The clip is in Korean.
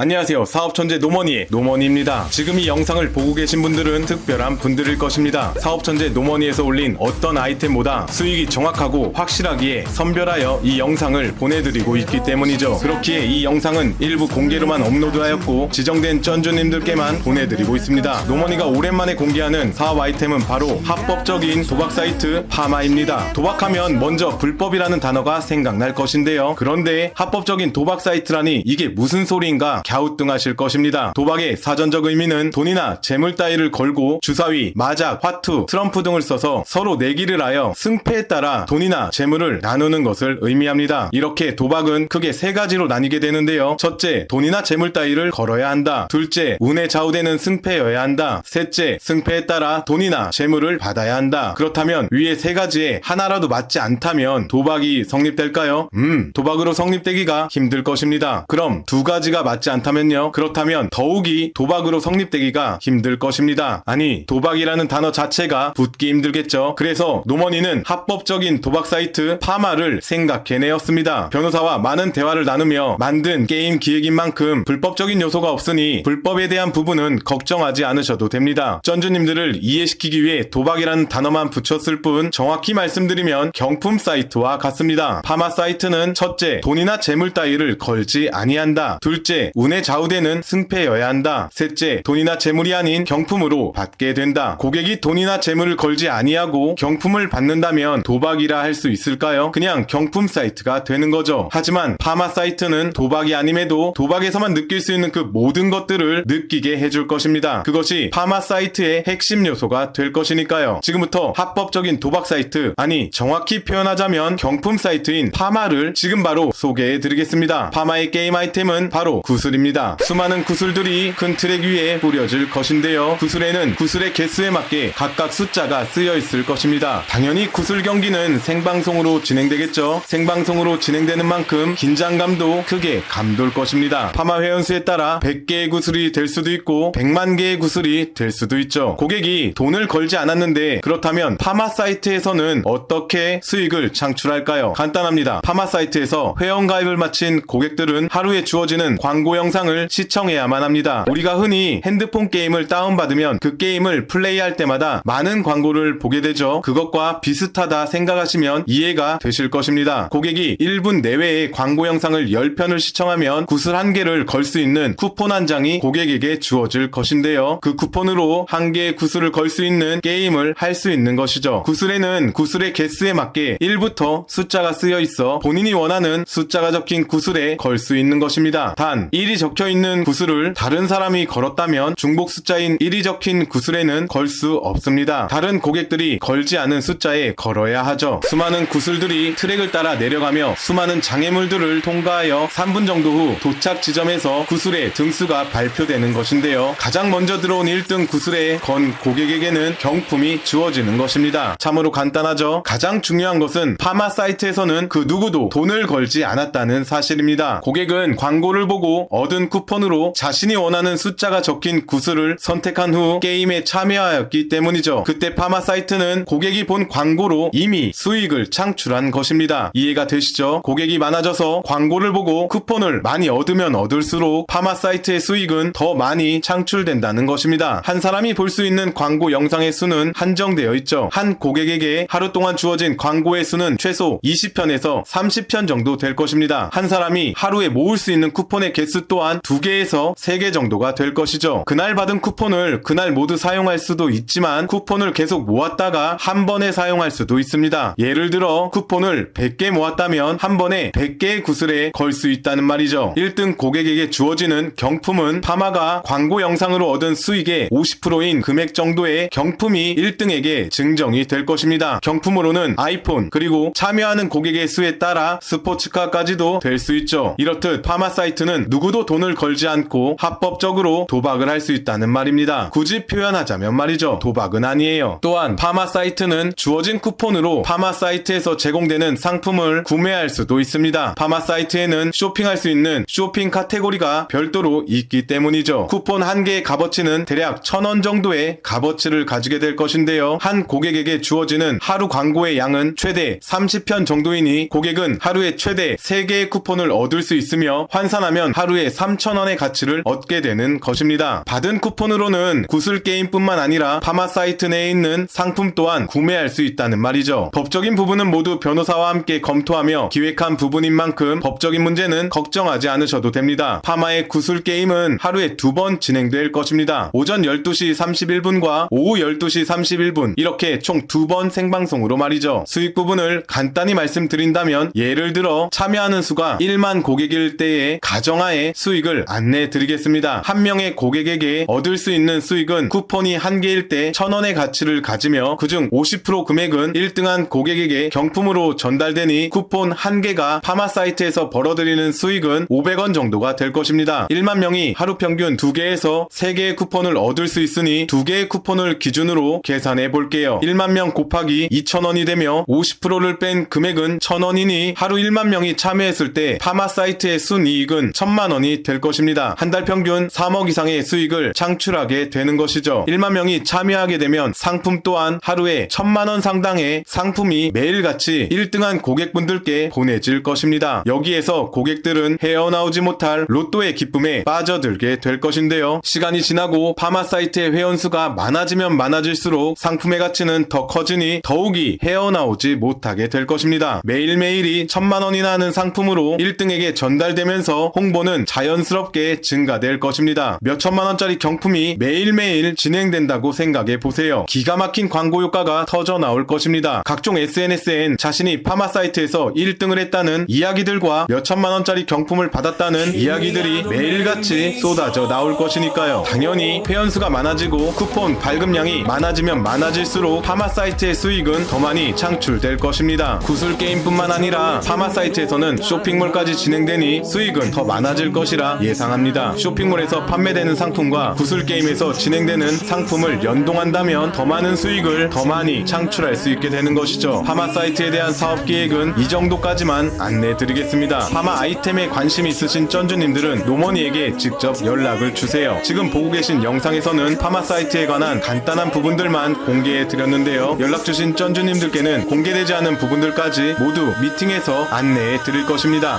안녕하세요. 사업천재 노머니의 노머니입니다. 지금 이 영상을 보고 계신 분들은 특별한 분들일 것입니다. 사업천재 노머니에서 올린 어떤 아이템보다 수익이 정확하고 확실하기에 선별하여 이 영상을 보내드리고 있기 때문이죠. 그렇기에 이 영상은 일부 공개로만 업로드하였고 지정된 쩐주님들께만 보내드리고 있습니다. 노머니가 오랜만에 공개하는 사업 아이템은 바로 합법적인 도박 사이트 파마입니다. 도박하면 먼저 불법이라는 단어가 생각날 것인데요. 그런데 합법적인 도박 사이트라니 이게 무슨 소리인가 갸우뚱하실 것입니다. 도박의 사전적 의미는 돈이나 재물 따위를 걸고 주사위, 마작, 화투, 트럼프 등을 써서 서로 내기를 하여 승패에 따라 돈이나 재물을 나누는 것을 의미합니다. 이렇게 도박은 크게 세 가지로 나뉘게 되는데요. 첫째, 돈이나 재물 따위를 걸어야 한다. 둘째, 운에 좌우되는 승패여야 한다. 셋째, 승패에 따라 돈이나 재물을 받아야 한다. 그렇다면 위의 세 가지에 하나라도 맞지 않다면 도박이 성립될까요? 도박으로 성립되기가 힘들 것입니다. 그럼 두 가지가 맞지 않다면요? 그렇다면 더욱이 도박으로 성립되기가 힘들 것입니다. 아니, 도박이라는 단어 자체가 붙기 힘들겠죠. 그래서 노머니는 합법적인 도박 사이트 파마를 생각해내었습니다. 변호사와 많은 대화를 나누며 만든 게임 기획인 만큼 불법적인 요소가 없으니 불법에 대한 부분은 걱정하지 않으셔도 됩니다. 쩐주님들을 이해시키기 위해 도박이라는 단어만 붙였을 뿐 정확히 말씀드리면 경품 사이트와 같습니다. 파마 사이트는 첫째, 돈이나 재물 따위를 걸지 아니한다. 둘째, 운에 좌우되는 승패여야 한다. 셋째, 돈이나 재물이 아닌 경품으로 받게 된다. 고객이 돈이나 재물을 걸지 아니하고 경품을 받는다면 도박이라 할 수 있을까요? 그냥 경품 사이트가 되는 거죠. 하지만 파마 사이트는 도박이 아님에도 도박에서만 느낄 수 있는 그 모든 것들을 느끼게 해줄 것입니다. 그것이 파마 사이트의 핵심 요소가 될 것이니까요. 지금부터 합법적인 도박 사이트, 아니 정확히 표현하자면 경품 사이트인 파마를 지금 바로 소개해드리겠습니다. 파마의 게임 아이템은 바로 구슬입니다. 수많은 구슬들이 큰 트랙 위에 뿌려질 것인데요. 구슬에는 구슬의 개수에 맞게 각각 숫자가 쓰여 있을 것입니다. 당연히 구슬 경기는 생방송으로 진행되겠죠. 생방송으로 진행되는 만큼 긴장감도 크게 감돌 것입니다. 파마 회원수에 따라 100개의 구슬이 될 수도 있고 100만 개의 구슬이 될 수도 있죠. 고객이 돈을 걸지 않았는데 그렇다면 파마 사이트에서는 어떻게 수익을 창출할까요? 간단합니다. 파마 사이트에서 회원 가입을 마친 고객들은 하루에 주어지는 광고 영상을 시청해야만 합니다. 우리가 흔히 핸드폰 게임을 다운받으면 그 게임을 플레이할 때마다 많은 광고를 보게 되죠. 그것과 비슷하다 생각하시면 이해가 되실 것입니다. 고객이 1분 내외의 광고 영상을 10편을 시청하면 구슬 1개를 걸 수 있는 쿠폰 한 장이 고객에게 주어질 것인데요. 그 쿠폰으로 1개의 구슬을 걸 수 있는 게임을 할 수 있는 것이죠. 구슬에는 구슬의 개수에 맞게 1부터 숫자가 쓰여 있어 본인이 원하는 숫자가 적힌 구슬에 걸 수 있는 것입니다. 단 1이 적혀있는 구슬을 다른 사람이 걸었다면 중복 숫자인 1이 적힌 구슬에는 걸 수 없습니다. 다른 고객들이 걸지 않은 숫자에 걸어야 하죠. 수많은 구슬들이 트랙을 따라 내려가며 수많은 장애물들을 통과하여 3분 정도 후 도착 지점에서 구슬의 등수가 발표되는 것인데요. 가장 먼저 들어온 1등 구슬에 건 고객에게는 경품이 주어지는 것입니다. 참으로 간단하죠. 가장 중요한 것은 파마 사이트에서는 그 누구도 돈을 걸지 않았다는 사실입니다. 고객은 광고를 보고 얻은 쿠폰으로 자신이 원하는 숫자가 적힌 구슬을 선택한 후 게임에 참여하였기 때문이죠. 그때 파마 사이트는 고객이 본 광고로 이미 수익을 창출한 것입니다. 이해가 되시죠? 고객이 많아져서 광고를 보고 쿠폰을 많이 얻으면 얻을수록 파마 사이트의 수익은 더 많이 창출된다는 것입니다. 한 사람이 볼 수 있는 광고 영상의 수는 한정되어 있죠. 한 고객에게 하루 동안 주어진 광고의 수는 최소 20편에서 30편 정도 될 것입니다. 한 사람이 하루에 모을 수 있는 쿠폰의 개수 또한 2개에서 3개 정도가 될 것이죠. 그날 받은 쿠폰을 그날 모두 사용할 수도 있지만 쿠폰을 계속 모았다가 한 번에 사용할 수도 있습니다. 예를 들어 쿠폰을 100개 모았다면 한 번에 100개의 구슬에 걸 수 있다는 말이죠. 1등 고객에게 주어지는 경품은 파마가 광고 영상으로 얻은 수익의 50%인 금액 정도의 경품이 1등에게 증정이 될 것입니다. 경품으로는 아이폰, 그리고 참여하는 고객의 수에 따라 스포츠카까지도 될 수 있죠. 이렇듯 파마 사이트는 누구도 돈을 걸지 않고 합법적으로 도박을 할 수 있다는 말입니다. 굳이 표현하자면 말이죠. 도박은 아니에요. 또한 파마 사이트는 주어진 쿠폰으로 파마 사이트에서 제공되는 상품을 구매할 수도 있습니다. 파마 사이트에는 쇼핑할 수 있는 쇼핑 카테고리가 별도로 있기 때문이죠. 쿠폰 1개의 값어치는 대략 1,000원 정도의 값어치를 가지게 될 것인데요. 한 고객에게 주어지는 하루 광고의 양은 최대 30편 정도이니 고객은 하루에 최대 3개의 쿠폰을 얻을 수 있으며 환산하면 하루에 3,000원의 가치를 얻게 되는 것입니다. 받은 쿠폰으로는 구슬게임뿐만 아니라 파마 사이트 내에 있는 상품 또한 구매할 수 있다는 말이죠. 법적인 부분은 모두 변호사와 함께 검토하며 기획한 부분인 만큼 법적인 문제는 걱정하지 않으셔도 됩니다. 파마의 구슬게임은 하루에 2번 진행될 것입니다. 오전 12시 31분과 오후 12시 31분 이렇게 총 2번 생방송으로 말이죠. 수익 부분을 간단히 말씀드린다면 예를 들어 참여하는 수가 1만 고객일 때의 가정하에 수익을 안내해 드리겠습니다. 한 명의 고객에게 얻을 수 있는 수익은 쿠폰이 1개일 때 1,000원의 가치를 가지며 그중 50% 금액은 1등한 고객에게 경품으로 전달되니 쿠폰 1개가 파마 사이트에서 벌어들이는 수익은 500원 정도가 될 것입니다. 1만 명이 하루 평균 2개에서 3개의 쿠폰을 얻을 수 있으니 2개의 쿠폰을 기준으로 계산해 볼게요. 1만 명 곱하기 2,000원이 되며 50%를 뺀 금액은 1,000원이니 하루 1만 명이 참여했을 때 파마 사이트의 순이익은 1,000만 원이 될 것입니다. 한 달 평균 3억 이상의 수익을 창출하게 되는 것이죠. 1만 명이 참여하게 되면 상품 또한 하루에 1,000만 원 상당의 상품이 매일같이 1등한 고객분들께 보내질 것입니다. 여기에서 고객들은 헤어나오지 못할 로또의 기쁨에 빠져들게 될 것인데요. 시간이 지나고 파마 사이트의 회원수가 많아지면 많아질수록 상품의 가치는 더 커지니 더욱이 헤어나오지 못하게 될 것입니다. 매일매일이 1,000만 원이나 하는 상품으로 1등에게 전달되면서 홍보는 자연스럽게 증가될 것입니다. 몇 천만 원짜리 경품이 매일매일 진행된다고 생각해 보세요. 기가 막힌 광고 효과가 터져 나올 것입니다. 각종 SNS엔 자신이 파마 사이트에서 1등을 했다는 이야기들과 몇 천만 원짜리 경품을 받았다는 이야기들이 매일같이 쏟아져 나올 것이니까요. 당연히 회원수가 많아지고 쿠폰 발급량이 많아지면 많아질수록 파마 사이트의 수익은 더 많이 창출될 것입니다. 구슬게임뿐만 아니라 파마 사이트에서는 쇼핑몰까지 진행되니 수익은 더 많아질 것이라 예상합니다. 쇼핑몰에서 판매되는 상품과 구슬게임에서 진행되는 상품을 연동한다면 더 많은 수익을 더 많이 창출할 수 있게 되는 것이죠. 파마 사이트에 대한 사업 계획은 이 정도까지만 안내드리겠습니다. 파마 아이템에 관심 있으신 쩐주님들은 노머니에게 직접 연락을 주세요. 지금 보고 계신 영상에서는 파마 사이트에 관한 간단한 부분들만 공개해 드렸는데요. 연락 주신 쩐주님들께는 공개되지 않은 부분들까지 모두 미팅에서 안내해 드릴 것입니다.